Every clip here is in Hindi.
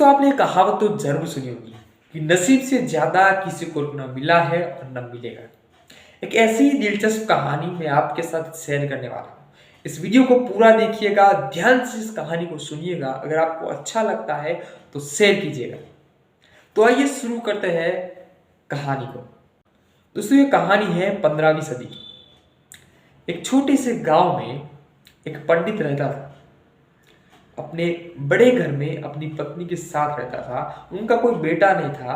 दोस्तों आपने एक कहावत तो जरूर सुनी होगी कि नसीब से ज्यादा किसी को न मिला है और न मिलेगा। एक ऐसी ही दिलचस्प कहानी मैं आपके साथ शेयर करने वाला हूँ। इस वीडियो को पूरा देखिएगा, ध्यान से इस कहानी को सुनिएगा। अगर आपको अच्छा लगता है तो शेयर कीजिएगा। तो आइए शुरू करते हैं कहानी को। दोस्तों ये कहानी है 15वीं सदी की। एक छोटे से गांव में एक पंडित रहता था। अपने बड़े घर में अपनी पत्नी के साथ रहता था। उनका कोई बेटा नहीं था।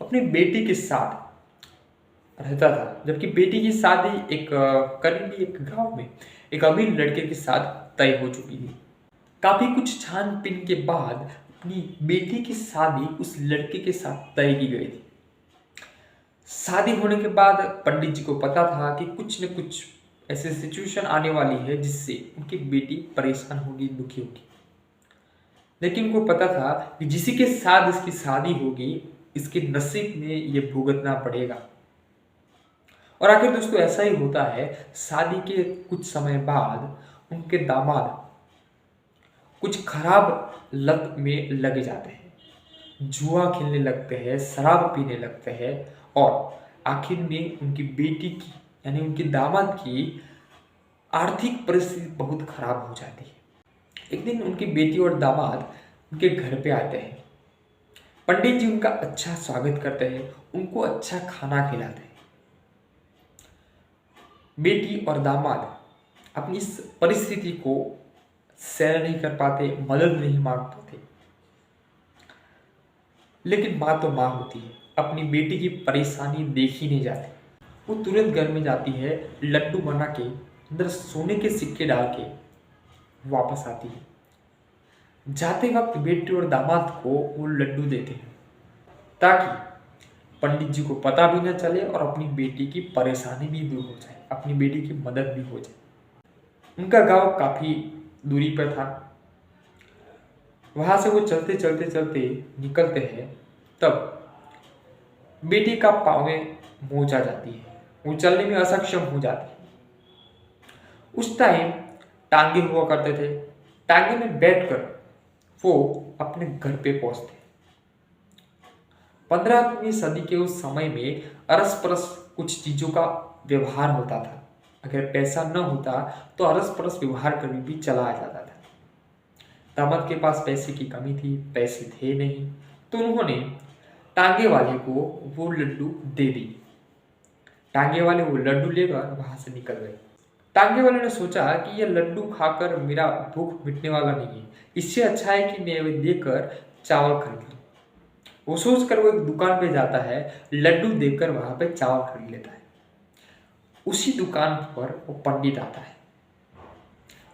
अपनी बेटी के साथ रहता था, जबकि बेटी की शादी करीबी एक गांव में एक अमीर लड़के के साथ तय हो चुकी थी। काफी कुछ छानबीन के बाद अपनी बेटी की शादी उस लड़के के साथ तय की गई थी। शादी होने के बाद पंडित जी को पता था कि कुछ न कुछ ऐसी सिचुएशन आने वाली है जिससे उनकी बेटी परेशान होगी, दुखी होगी। लेकिन उनको पता था कि जिसी के साथ इसकी शादी होगी, इसके नसीब में ये भुगतना पड़ेगा। और आखिर दोस्तों ऐसा ही होता है। शादी के कुछ समय बाद उनके दामाद कुछ खराब लत में लगे जाते हैं, जुआ खेलने लगते हैं, शराब पीने लगते हैं और आखिर में उनकी बेटी की यानी उनके दामाद की आर्थिक परिस्थिति बहुत खराब हो जाती है। एक दिन उनकी बेटी और दामाद उनके घर पे आते हैं। पंडित जी उनका अच्छा स्वागत करते हैं, उनको अच्छा खाना खिलाते हैं। बेटी और दामाद अपनी इस परिस्थिति को सहन नहीं कर पाते, मदद नहीं मांग पाते। लेकिन माँ तो माँ होती है, अपनी बेटी की परेशानी देख ही नहीं जाती। वो तुरंत घर में जाती है, लड्डू बना के अंदर सोने के सिक्के डाल के वापस आती है। जाते वक्त बेटी और दामाद को वो लड्डू देते हैं ताकि पंडित जी को पता भी न चले और अपनी बेटी की परेशानी भी दूर हो जाए, अपनी बेटी की मदद भी हो जाए। उनका गांव काफी दूरी पर था। वहां से वो चलते चलते चलते निकलते हैं, तब बेटी का पाँव में मोच आ जाती है। वो चलने में असक्षम हो जाती है। उस टाइम टांगे हुआ करते थे। टांगे में बैठकर वो अपने घर पे पहुंचते। 15वीं सदी के उस समय में अरस परस कुछ चीजों का व्यवहार होता था। अगर पैसा न होता तो अरस परस व्यवहार करके भी चला आ जाता था। दामाद के पास पैसे की कमी थी, पैसे थे नहीं, तो उन्होंने टांगे वाले को वो लड्डू दे दिए। टांगे वाले वो लड्डू लेकर वहां से निकल गए। टांगे वाले ने सोचा कि यह लड्डू खाकर मेरा भूख मिटने वाला नहीं है, इससे अच्छा है कि मैं देकर चावल खरीद लूं। वो सोचकर वो एक दुकान पे जाता है, लड्डू देकर वहां पे चावल खरीद लेता है। उसी दुकान पर वो पंडित आता है।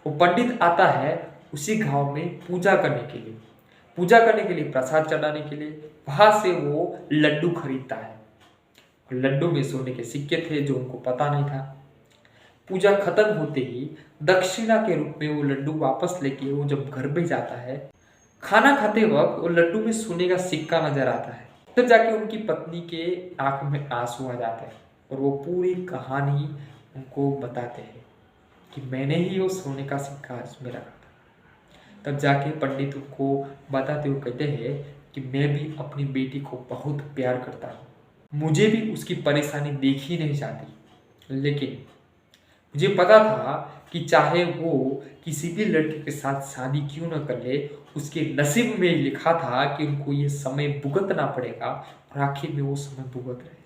वो पंडित आता है उसी गांव में पूजा करने के लिए, प्रसाद चढ़ाने के लिए। वहां से वो लड्डू खरीदता है। लड्डू में सोने के सिक्के थे जो उनको पता नहीं था। पूजा खत्म होते ही दक्षिणा के रूप में वो लड्डू वापस लेके वो जब घर पे जाता है, खाना खाते वक्त वो लड्डू में सोने का सिक्का नजर आता है। तब जाके उनकी पत्नी के आंख में आंसू आ जाते हैं और वो पूरी कहानी उनको बताते हैं कि मैंने ही वो सोने का सिक्का इसमें रखा था। तब जाके पंडित उनको बताते हुए कहते हैं कि मैं भी अपनी बेटी को बहुत प्यार करता हूँ, मुझे भी उसकी परेशानी देखी नहीं जाती। लेकिन मुझे पता था कि चाहे वो किसी भी लड़के के साथ शादी क्यों न कर ले, उसके नसीब में लिखा था कि उनको ये समय भुगतना पड़ेगा और आखिर में वो समय भुगत रहे।